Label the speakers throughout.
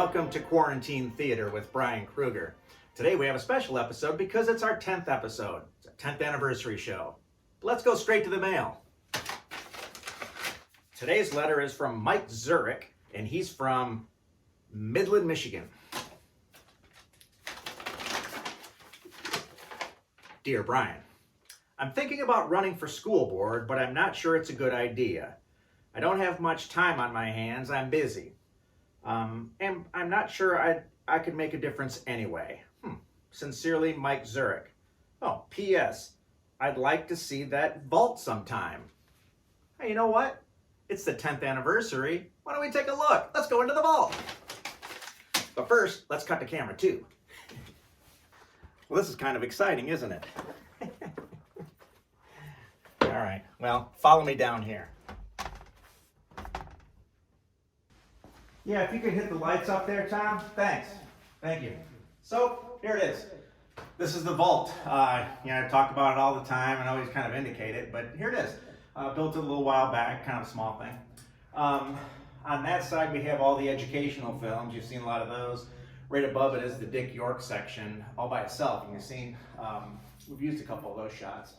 Speaker 1: welcome to Quarantine Theater with Brian Kruger. Today we have a special episode because it's our 10th episode. It's our 10th anniversary show. But let's go straight to the mail. Today's letter is from Mike Zureich, and he's from Midland, Michigan. Dear Brian, I'm thinking about running for school board, but I'm not sure it's a good idea. I don't have much time on my hands. I'm busy. And I'm not sure I could make a difference anyway. Sincerely, Mike Zureich. Oh, P.S. I'd like to see that vault sometime. Hey, you know what? It's the 10th anniversary. Why don't we take a look? Let's go into the vault. But first, let's cut to camera 2. Well, this is kind of exciting, isn't it? All right, well, follow me down here. Yeah, if you could hit the lights up there, Tom. Thanks. Thank you. So, here it is. This is the vault. I talk about it all the time and always kind of indicate it, but here it is. Built it a little while back, kind of a small thing. On that side, we have all the educational films. You've seen a lot of those. Right above it is the Dick York section, all by itself. And you've seen, we've used a couple of those shots.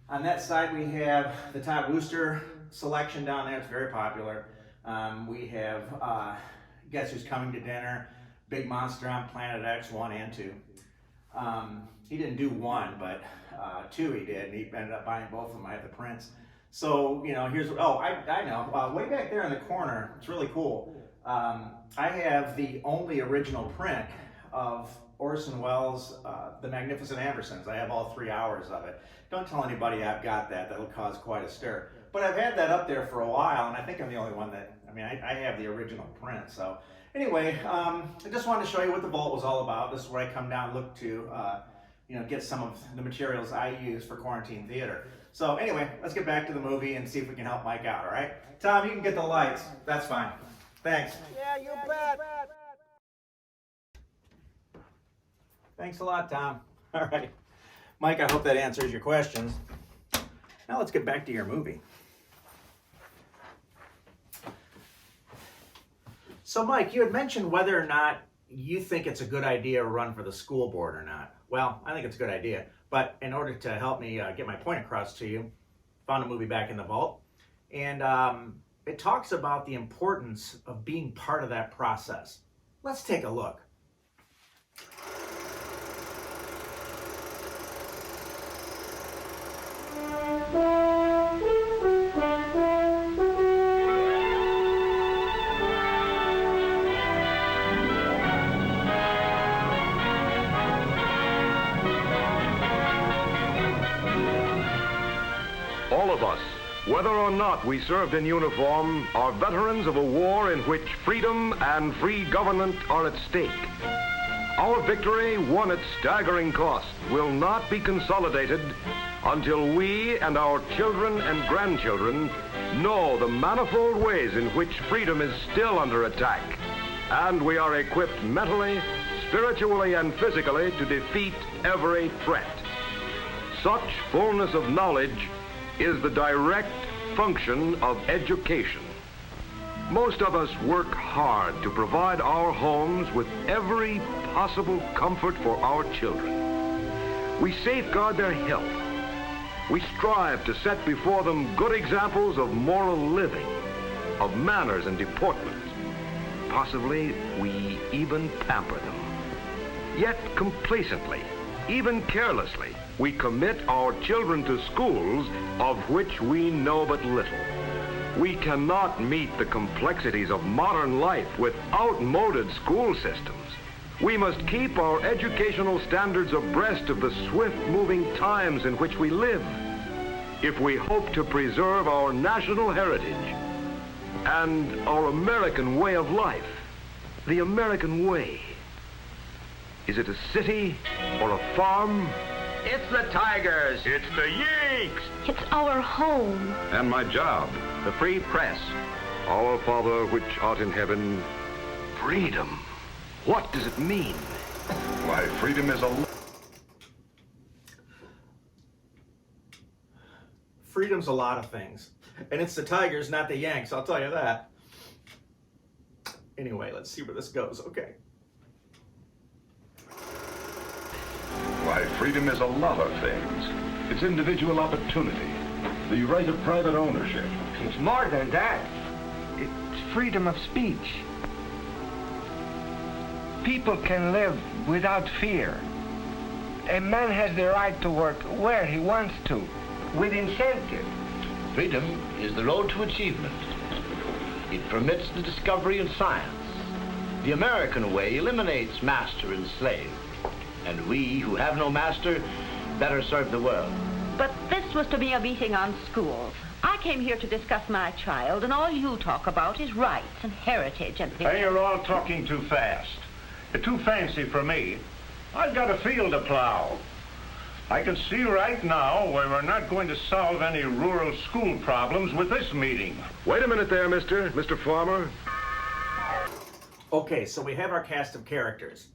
Speaker 1: On that side, we have the Todd Wooster selection down there. It's very popular. We have Guess Who's Coming to Dinner, Big Monster on Planet X, 1 and 2. He didn't do 1, but 2 he did, and he ended up buying both of them. I have the prints. So, here's, I know, way back there in the corner, it's really cool. I have the only original print of Orson Welles' The Magnificent Ambersons. I have all 3 hours of it. Don't tell anybody I've got that. That'll cause quite a stir. But I've had that up there for a while, and I think I'm the only one that, I have the original print. So anyway, I just wanted to show you what the vault was all about. This is where I come down, look to, get some of the materials I use for Quarantine Theater. So anyway, let's get back to the movie and see if we can help Mike out, all right? Tom, you can get the lights. That's fine. Thanks.
Speaker 2: Yeah, you bet.
Speaker 1: Thanks a lot, Tom. All right. Mike, I hope that answers your questions. Now let's get back to your movie. So Mike, you had mentioned whether or not you think it's a good idea to run for the school board or not. Well, I think it's a good idea, but in order to help me get my point across to you, found a movie back in the vault, and it talks about the importance of being part of that process. Let's take a look.
Speaker 3: All of us, whether or not we served in uniform, are veterans of a war in which freedom and free government are at stake. Our victory, won at staggering cost, will not be consolidated until we and our children and grandchildren know the manifold ways in which freedom is still under attack, and we are equipped mentally, spiritually, and physically to defeat every threat. Such fullness of knowledge is the direct function of education. Most of us work hard to provide our homes with every possible comfort for our children. We safeguard their health. We strive to set before them good examples of moral living, of manners and deportment. Possibly, we even pamper them. Yet complacently, even carelessly, we commit our children to schools of which we know but little. We cannot meet the complexities of modern life with outmoded school systems. We must keep our educational standards abreast of the swift-moving times in which we live, if we hope to preserve our national heritage and our American way of life. The American way. Is it a city or a farm?
Speaker 2: It's the Tigers.
Speaker 3: It's the Yanks.
Speaker 4: It's our home.
Speaker 3: And my job.
Speaker 2: The free press.
Speaker 3: Our Father which art in heaven. Freedom. What does it mean? Why, freedom is a...
Speaker 1: Freedom's a lot of things. And it's the Tigers, not the Yanks, I'll tell you that. Anyway, let's see where this goes. Okay.
Speaker 5: Why, freedom is a lot of things. It's individual opportunity, the right of private ownership.
Speaker 6: It's more than that. It's freedom of speech. People can live without fear. A man has the right to work where he wants to, with incentive.
Speaker 7: Freedom is the road to achievement. It permits the discovery of science. The American way eliminates master and slave. And we, who have no master, better serve the world.
Speaker 8: But this was to be a meeting on schools. I came here to discuss my child, and all you talk about is rights and heritage and things.
Speaker 9: Hey, you're all talking too fast. You're too fancy for me. I've got a field to plow. I can see right now where we're not going to solve any rural school problems with this meeting.
Speaker 3: Wait a minute there, Mr. Farmer.
Speaker 1: Okay, so we have our cast of characters.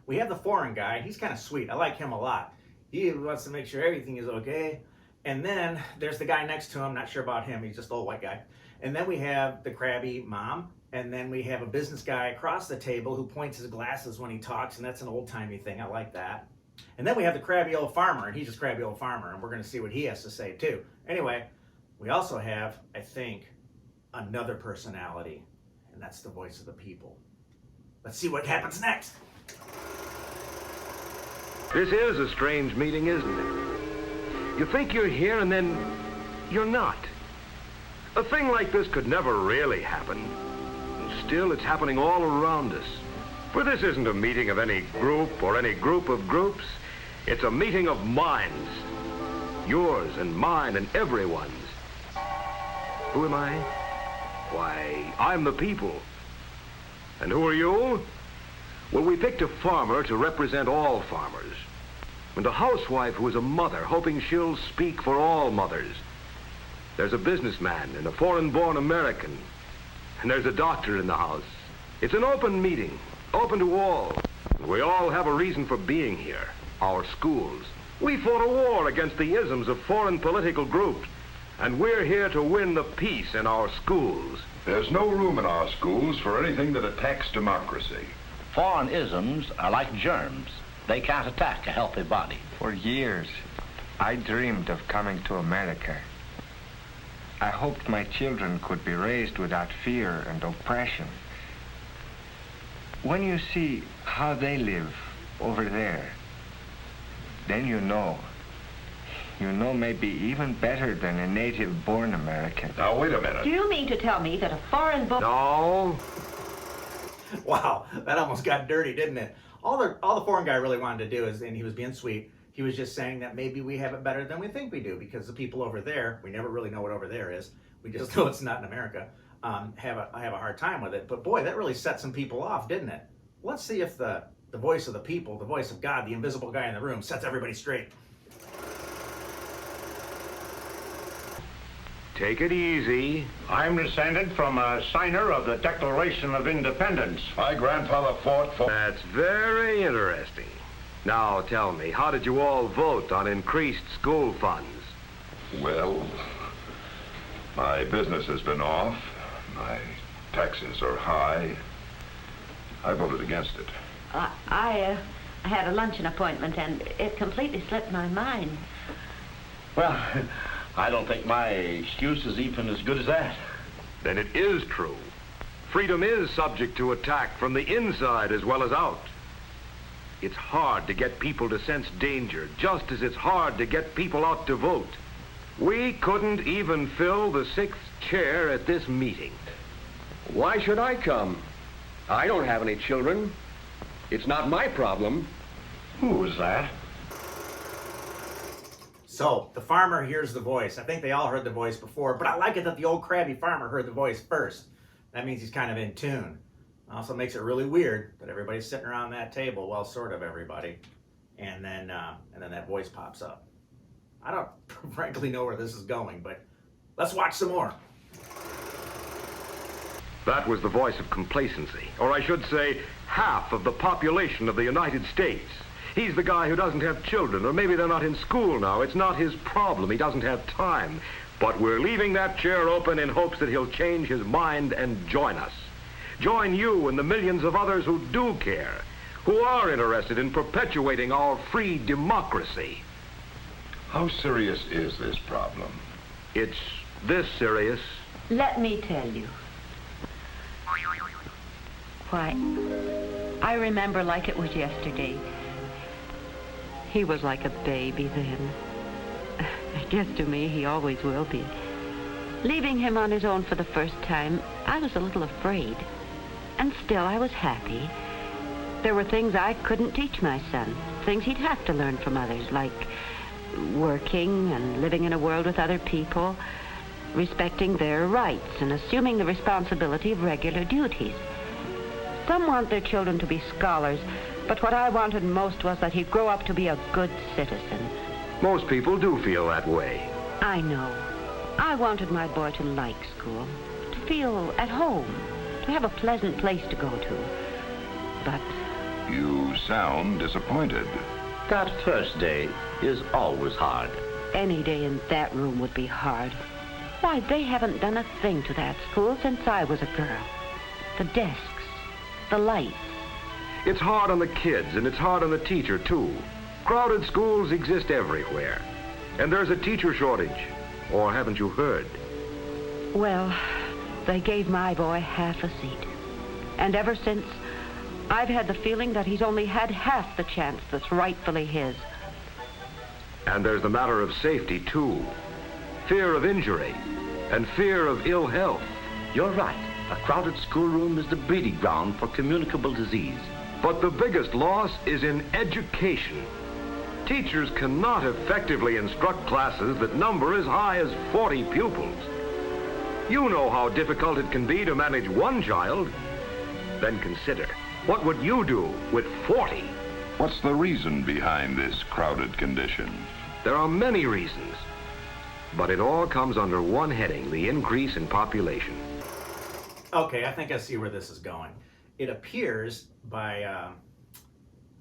Speaker 1: We have the foreign guy. He's kind of sweet. I like him a lot. He wants to make sure everything is okay. And then there's the guy next to him. Not sure about him. He's just an old white guy. And then we have the crabby mom. And then we have a business guy across the table who points his glasses when he talks, and that's an old-timey thing. I like that. And then we have the crabby old farmer, and he's just crabby old farmer, and we're going to see what he has to say, too. Anyway, we also have, I think, another personality, and that's the voice of the people. Let's see what happens next.
Speaker 3: This is a strange meeting, isn't it? You think you're here, and then you're not. A thing like this could never really happen. Still, it's happening all around us. For this isn't a meeting of any group or any group of groups. It's a meeting of minds. Yours and mine and everyone's. Who am I? Why, I'm the people. And who are you? Well, we picked a farmer to represent all farmers. And a housewife who is a mother, hoping she'll speak for all mothers. There's a businessman and a foreign-born American. And there's a doctor in the house. It's an open meeting, open to all. We all have a reason for being here, our schools. We fought a war against the isms of foreign political groups, and we're here to win the peace in our schools.
Speaker 5: There's no room in our schools for anything that attacks democracy.
Speaker 7: Foreign isms are like germs. They can't attack a healthy body.
Speaker 6: For years, I dreamed of coming to America. I hoped my children could be raised without fear and oppression. When you see how they live over there, then you know. You know maybe even better than a native-born American.
Speaker 5: Now, wait a minute.
Speaker 8: Do you mean to tell me that a foreign-born...
Speaker 3: No.
Speaker 1: Wow, that almost got dirty, didn't it? All the foreign guy really wanted to do is, and he was being sweet, he was just saying that maybe we have it better than we think we do, because the people over there, we never really know what over there is. We just know it's not in America. Have a hard time with it. But boy, that really set some people off, didn't it? Let's see if the voice of the people, the voice of God, the invisible guy in the room, sets everybody straight.
Speaker 3: Take it easy.
Speaker 9: I'm descended from a signer of the Declaration of Independence.
Speaker 5: My grandfather fought for...
Speaker 3: That's very interesting. Now tell me, how did you all vote on increased school funds?
Speaker 5: Well, my business has been off. My taxes are high. I voted against it.
Speaker 8: I had a luncheon appointment, and it completely slipped my mind.
Speaker 7: Well, I don't think my excuse is even as good as that.
Speaker 3: Then it is true. Freedom is subject to attack from the inside as well as out. It's hard to get people to sense danger, just as it's hard to get people out to vote. We couldn't even fill the 6th chair at this meeting.
Speaker 10: Why should I come? I don't have any children. It's not my problem.
Speaker 9: Who was that?
Speaker 1: So, the farmer hears the voice. I think they all heard the voice before, but I like it that the old crabby farmer heard the voice first. That means he's kind of in tune. Also makes it really weird that everybody's sitting around that table, well, sort of everybody, and then that voice pops up. I don't frankly know where this is going, but let's watch some more.
Speaker 3: That was the voice of complacency, or I should say, half of the population of the United States. He's the guy who doesn't have children, or maybe they're not in school now. It's not his problem. He doesn't have time. But we're leaving that chair open in hopes that he'll change his mind and join us. Join you and the millions of others who do care, who are interested in perpetuating our free democracy.
Speaker 5: How serious is this problem?
Speaker 3: It's this serious.
Speaker 8: Let me tell you. Why, I remember like it was yesterday. He was like a baby then. I guess to me he always will be. Leaving him on his own for the first time, I was a little afraid. And still I was happy. There were things I couldn't teach my son, things he'd have to learn from others, like working and living in a world with other people, respecting their rights and assuming the responsibility of regular duties. Some want their children to be scholars, but what I wanted most was that he'd grow up to be a good citizen.
Speaker 3: Most people do feel that way.
Speaker 8: I know. I wanted my boy to like school, to feel at home, to have a pleasant place to go to. But
Speaker 5: You sound disappointed.
Speaker 7: That first day is always hard.
Speaker 8: any day in that room would be hard. Why, they haven't done a thing to that school since I was a girl. The desks, the lights.
Speaker 3: It's hard on the kids, and it's hard on the teacher, too. Crowded schools exist everywhere. And there's a teacher shortage. Or haven't you heard?
Speaker 8: Well, they gave my boy half a seat. And ever since, I've had the feeling that he's only had half the chance that's rightfully his.
Speaker 3: And there's the matter of safety, too. Fear of injury and fear of ill health.
Speaker 7: You're right. A crowded schoolroom is the breeding ground for communicable disease.
Speaker 3: But the biggest loss is in education. Teachers cannot effectively instruct classes that number as high as 40 pupils. You know how difficult it can be to manage one child. Then consider, what would you do with 40?
Speaker 5: What's the reason behind this crowded condition?
Speaker 3: There are many reasons. But it all comes under one heading, the increase in population.
Speaker 1: Okay, I think I see where this is going. It appears by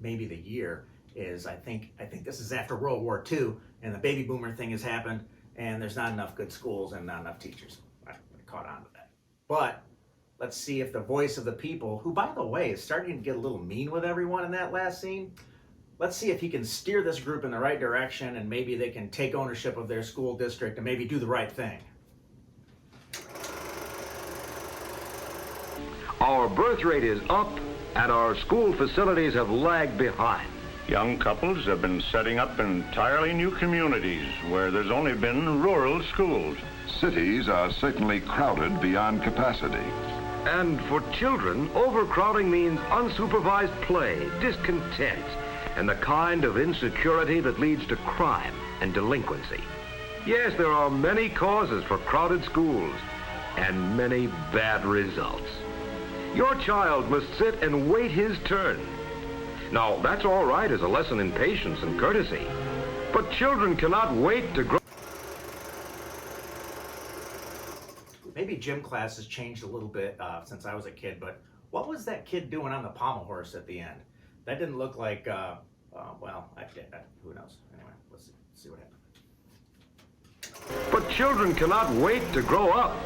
Speaker 1: maybe the year is, I think this is after World War II, and the baby boomer thing has happened, and there's not enough good schools and not enough teachers. I caught on to that. But let's see if the voice of the people, who, by the way, is starting to get a little mean with everyone in that last scene, let's see if he can steer this group in the right direction, and maybe they can take ownership of their school district and maybe do the right thing.
Speaker 3: Our birth rate is up, and our school facilities have lagged behind.
Speaker 9: Young couples have been setting up entirely new communities where there's only been rural schools.
Speaker 5: Cities are certainly crowded beyond capacity.
Speaker 3: And for children, overcrowding means unsupervised play, discontent, and the kind of insecurity that leads to crime and delinquency. Yes, there are many causes for crowded schools and many bad results. Your child must sit and wait his turn. Now, that's all right as a lesson in patience and courtesy, but children cannot wait to grow.
Speaker 1: Maybe gym class has changed a little bit since I was a kid, but what was that kid doing on the pommel horse at the end? That didn't look like, well, who knows? Anyway, let's see what happens.
Speaker 3: But children cannot wait to grow up.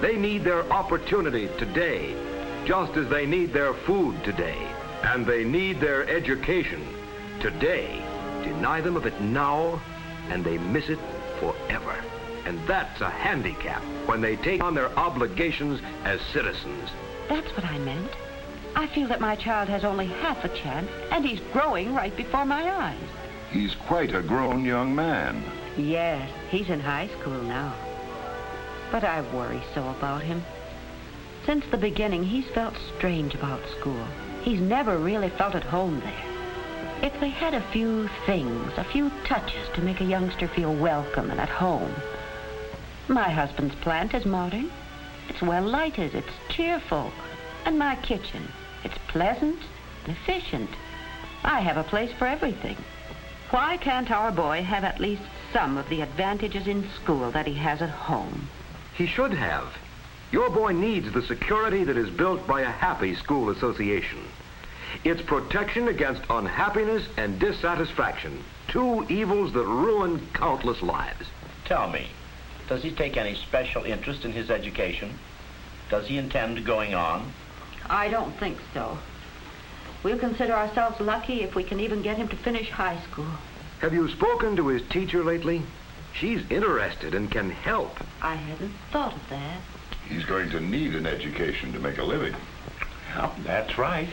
Speaker 3: They need their opportunities today, just as they need their food today, and they need their education today. Deny them of it now, and they miss it forever. And that's a handicap when they take on their obligations as citizens.
Speaker 8: That's what I meant. I feel that my child has only half a chance, and he's growing right before my eyes.
Speaker 5: He's quite a grown young man.
Speaker 8: Yes, he's in high school now. But I worry so about him. Since the beginning, he's felt strange about school. He's never really felt at home there. If they had a few things, a few touches to make a youngster feel welcome and at home. My husband's plant is modern. It's well lighted, it's cheerful. And my kitchen, it's pleasant and efficient. I have a place for everything. Why can't our boy have at least some of the advantages in school that he has at home?
Speaker 3: He should have. Your boy needs the security that is built by a happy school association. It's protection against unhappiness and dissatisfaction, two evils that ruin countless lives.
Speaker 7: Tell me, does he take any special interest in his education? Does he intend going on?
Speaker 8: I don't think so. We'll consider ourselves lucky if we can even get him to finish high school.
Speaker 3: Have you spoken to his teacher lately? She's interested and can help.
Speaker 8: I hadn't thought of that.
Speaker 5: He's going to need an education to make a living.
Speaker 9: Well, that's right.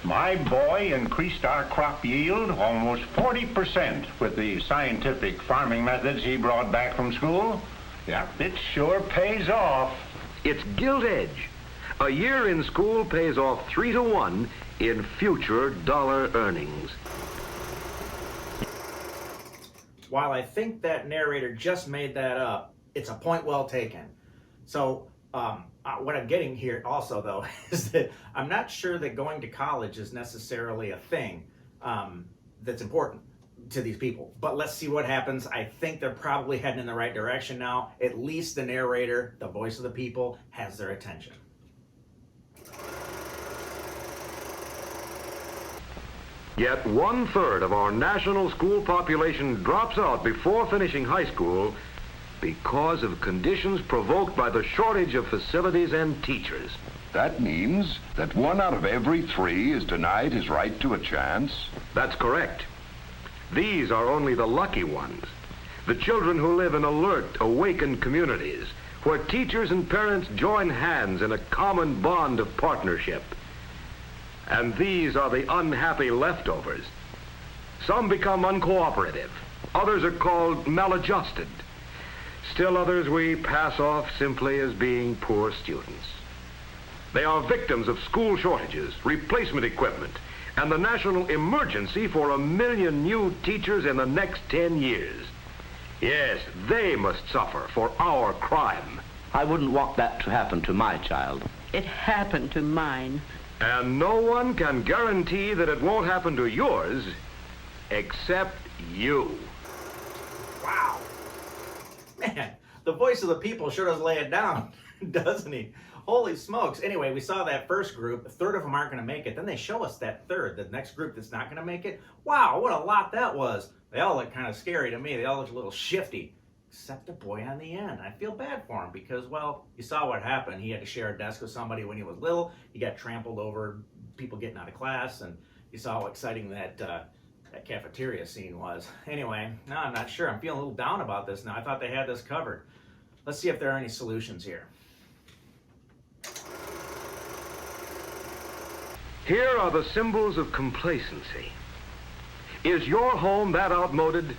Speaker 9: My boy increased our crop yield almost 40% with the scientific farming methods he brought back from school. Yeah, it sure pays off.
Speaker 3: It's gilt edge. A year in school pays off 3 to 1 in future dollar earnings.
Speaker 1: While I think that narrator just made that up, it's a point well taken. So what I'm getting here also, though, is that I'm not sure that going to college is necessarily a thing that's important to these people. But let's see what happens. I think they're probably heading in the right direction now. At least the narrator, the voice of the people, has their attention.
Speaker 3: Yet 1/3 of our national school population drops out before finishing high school because of conditions provoked by the shortage of facilities and teachers.
Speaker 5: That means that 1 out of every 3 is denied his right to a chance?
Speaker 3: That's correct. These are only the lucky ones. The children who live in alert, awakened communities where teachers and parents join hands in a common bond of partnership. And these are the unhappy leftovers. Some become uncooperative. Others are called maladjusted. Still others we pass off simply as being poor students. They are victims of school shortages, replacement equipment, and the national emergency for 1 million new teachers in the next 10 years. Yes, they must suffer for our crime.
Speaker 7: I wouldn't want that to happen to my child.
Speaker 8: It happened to mine.
Speaker 3: And no one can guarantee that it won't happen to yours except you.
Speaker 1: Wow. Man, the voice of the people sure does lay it down, doesn't he? Holy smokes. Anyway, we saw that first group. 1/3 of them aren't going to make it. Then they show us that third, the next group that's not going to make it. Wow, what a lot that was. They all look kind of scary to me. They all look a little shifty. Except the boy on the end. I feel bad for him because, well, you saw what happened. He had to share a desk with somebody when he was little. He got trampled over, people getting out of class, and you saw how exciting that cafeteria scene was. Anyway, no, I'm not sure. I'm feeling a little down about this now. I thought they had this covered. Let's see if there are any solutions here.
Speaker 3: Here are the symbols of complacency. Is your home that outmoded?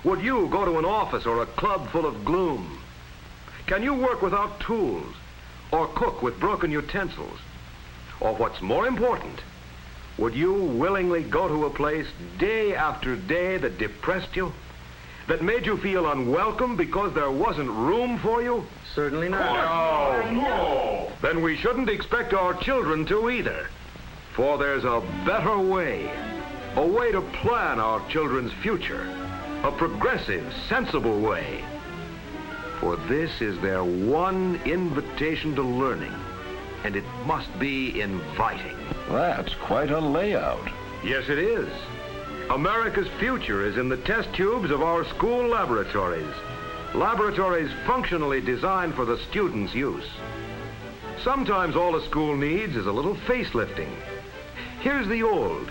Speaker 3: Would you go to an office or a club full of gloom? Can you work without tools or cook with broken utensils? Or what's more important, would you willingly go to a place day after day that depressed you? That made you feel unwelcome because there wasn't room for you?
Speaker 6: Certainly not.
Speaker 3: No. Then we shouldn't expect our children to either. For there's a better way. A way to plan our children's future. A progressive, sensible way. For this is their one invitation to learning, and it must be inviting.
Speaker 5: That's quite a layout.
Speaker 3: Yes, it is. America's future is in the test tubes of our school laboratories. Laboratories functionally designed for the student's use. Sometimes all a school needs is a little facelifting. Here's the old.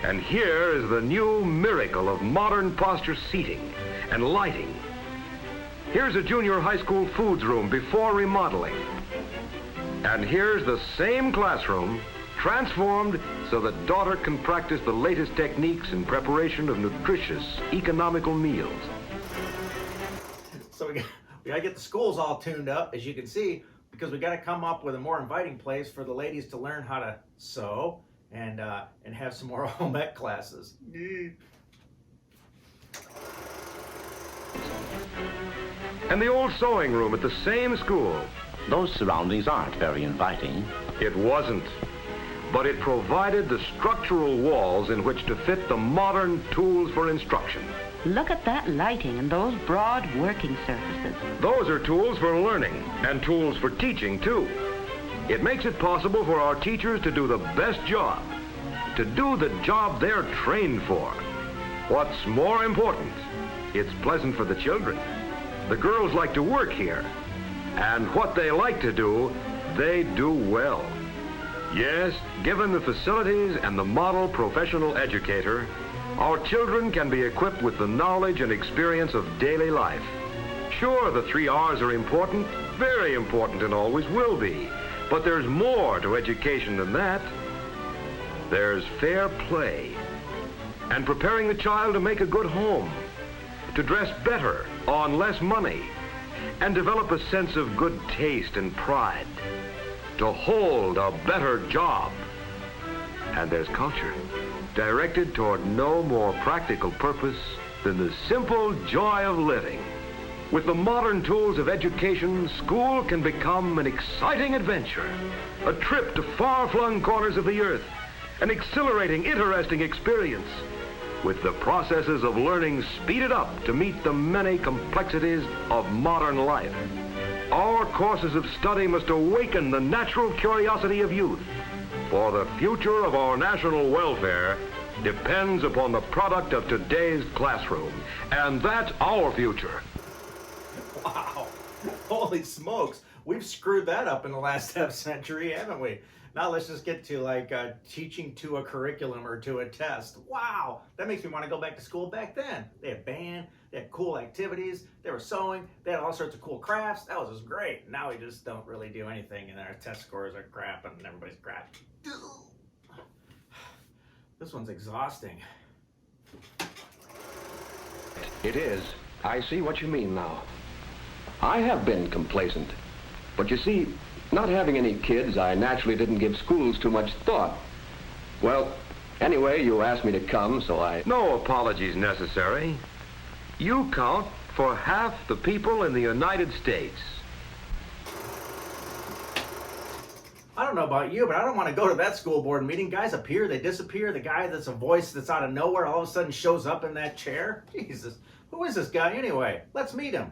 Speaker 3: And here is the new miracle of modern posture seating and lighting. Here's a junior high school foods room before remodeling. And here's the same classroom transformed so that daughter can practice the latest techniques in preparation of nutritious, economical meals.
Speaker 1: So we got to get the schools all tuned up, as you can see, because we got to come up with a more inviting place for the ladies to learn how to sew and have some more home ec classes.
Speaker 3: And the old sewing room at the same school.
Speaker 7: Those surroundings aren't very inviting.
Speaker 3: It wasn't, but it provided the structural walls in which to fit the modern tools for instruction.
Speaker 8: Look at that lighting and those broad working surfaces.
Speaker 3: Those are tools for learning and tools for teaching, too. It makes it possible for our teachers to do the best job, to do the job they're trained for. What's more important, it's pleasant for the children. The girls like to work here, and what they like to do, they do well. Yes, given the facilities and the model professional educator, our children can be equipped with the knowledge and experience of daily life. Sure, the 3 R's are important, very important, and always will be. But there's more to education than that. There's fair play and preparing the child to make a good home, to dress better on less money, and develop a sense of good taste and pride, to hold a better job. And there's culture, directed toward no more practical purpose than the simple joy of living. With the modern tools of education, school can become an exciting adventure, a trip to far-flung corners of the earth, an exhilarating, interesting experience, with the processes of learning speeded up to meet the many complexities of modern life. Our courses of study must awaken the natural curiosity of youth, for the future of our national welfare depends upon the product of today's classroom, and that's our future.
Speaker 1: Wow. Holy smokes. We've screwed that up in the last half century, haven't we? Now let's just get to like teaching to a curriculum or to a test. Wow. That makes me want to go back to school back then. They had band, they had cool activities, they were sewing, they had all sorts of cool crafts. That was just great. Now we just don't really do anything and our test scores are crap and everybody's crap. This one's exhausting.
Speaker 10: It is. I see what you mean now. I have been complacent. But you see, not having any kids, I naturally didn't give schools too much thought. Well, anyway, you asked me to come, so I...
Speaker 3: No apologies necessary. You count for half the people in the United States.
Speaker 1: I don't know about you, but I don't want to go to that school board meeting. Guys appear, they disappear. The guy that's a voice that's out of nowhere all of a sudden shows up in that chair. Jesus, who is this guy anyway? Let's meet him.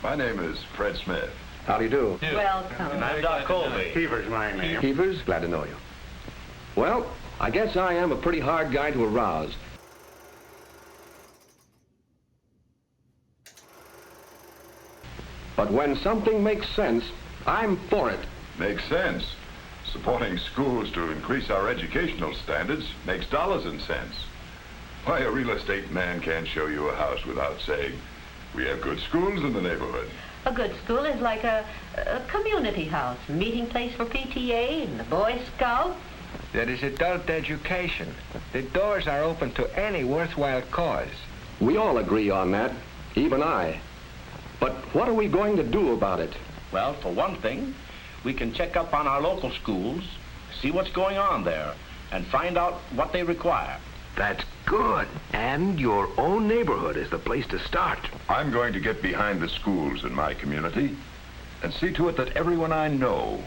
Speaker 5: My name is Fred Smith.
Speaker 10: How do you do?
Speaker 8: Welcome.
Speaker 7: I'm Doc Colby.
Speaker 9: Heaver's my name.
Speaker 10: Keepers, glad to know you. Well, I guess I am a pretty hard guy to arouse. But when something makes sense, I'm for it.
Speaker 5: Makes sense. Supporting schools to increase our educational standards makes dollars and cents. Why, a real estate man can't show you a house without saying, we have good schools in the neighborhood.
Speaker 8: A good school is like a community house, a meeting place for PTA and the Boy Scouts.
Speaker 6: That is adult education. The doors are open to any worthwhile cause.
Speaker 10: We all agree on that, even I. But what are we going to do about it?
Speaker 7: Well, for one thing, we can check up on our local schools, see what's going on there, and find out what they require.
Speaker 3: That's good. And your own neighborhood is the place to start.
Speaker 5: I'm going to get behind the schools in my community and see to it that everyone I know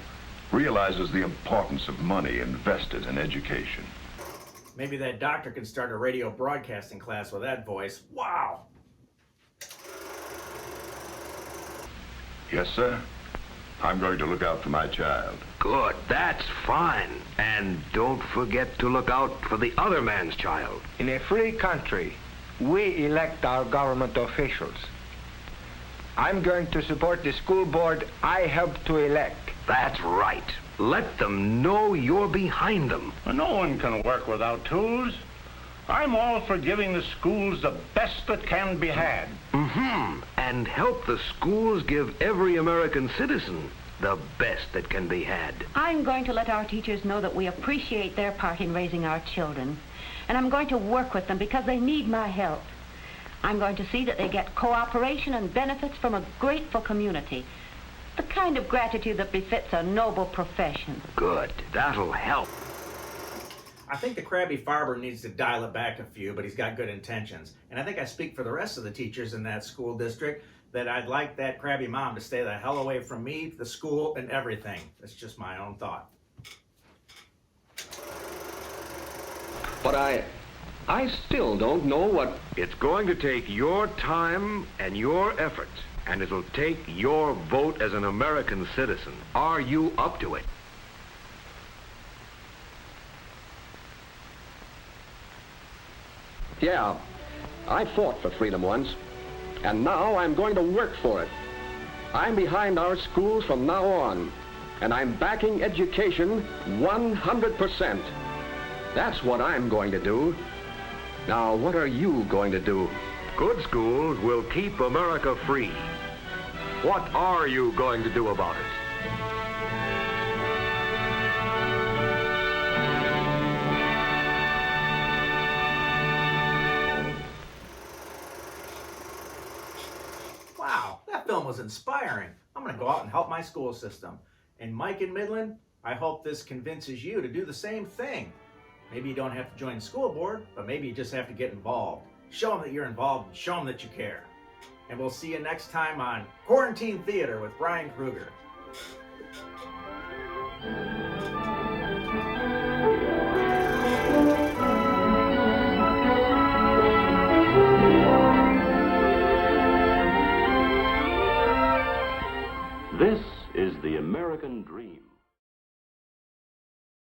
Speaker 5: realizes the importance of money invested in education.
Speaker 1: Maybe that doctor can start a radio broadcasting class with that voice. Wow.
Speaker 5: Yes, sir. I'm going to look out for my child.
Speaker 3: Good, that's fine. And don't forget to look out for the other man's child.
Speaker 6: In a free country, we elect our government officials. I'm going to support the school board I helped to elect.
Speaker 3: That's right. Let them know you're behind them.
Speaker 9: No one can work without tools. I'm all for giving the schools the best that can be had.
Speaker 3: Mm-hmm. And help the schools give every American citizen the best that can be had.
Speaker 8: I'm going to let our teachers know that we appreciate their part in raising our children. And I'm going to work with them because they need my help. I'm going to see that they get cooperation and benefits from a grateful community. The kind of gratitude that befits a noble profession.
Speaker 3: Good. That'll help.
Speaker 1: I think the crabby farmer needs to dial it back a few, but he's got good intentions. And I think I speak for the rest of the teachers in that school district that I'd like that crabby mom to stay the hell away from me, the school, and everything. That's just my own thought.
Speaker 10: But I still don't know what...
Speaker 3: It's going to take your time and your effort, and it'll take your vote as an American citizen. Are you up to it?
Speaker 10: Yeah, I fought for freedom once, and now I'm going to work for it. I'm behind our schools from now on, and I'm backing education 100%. That's what I'm going to do. Now, what are you going to do?
Speaker 3: Good schools will keep America free. What are you going to do about it?
Speaker 1: Wow, that film was inspiring. I'm going to go out and help my school system. And Mike in Midland, I hope this convinces you to do the same thing. Maybe you don't have to join the school board, but maybe you just have to get involved. Show them that you're involved and show them that you care. And we'll see you next time on Quarantine Theater with Brian Kruger.
Speaker 11: This is the American dream.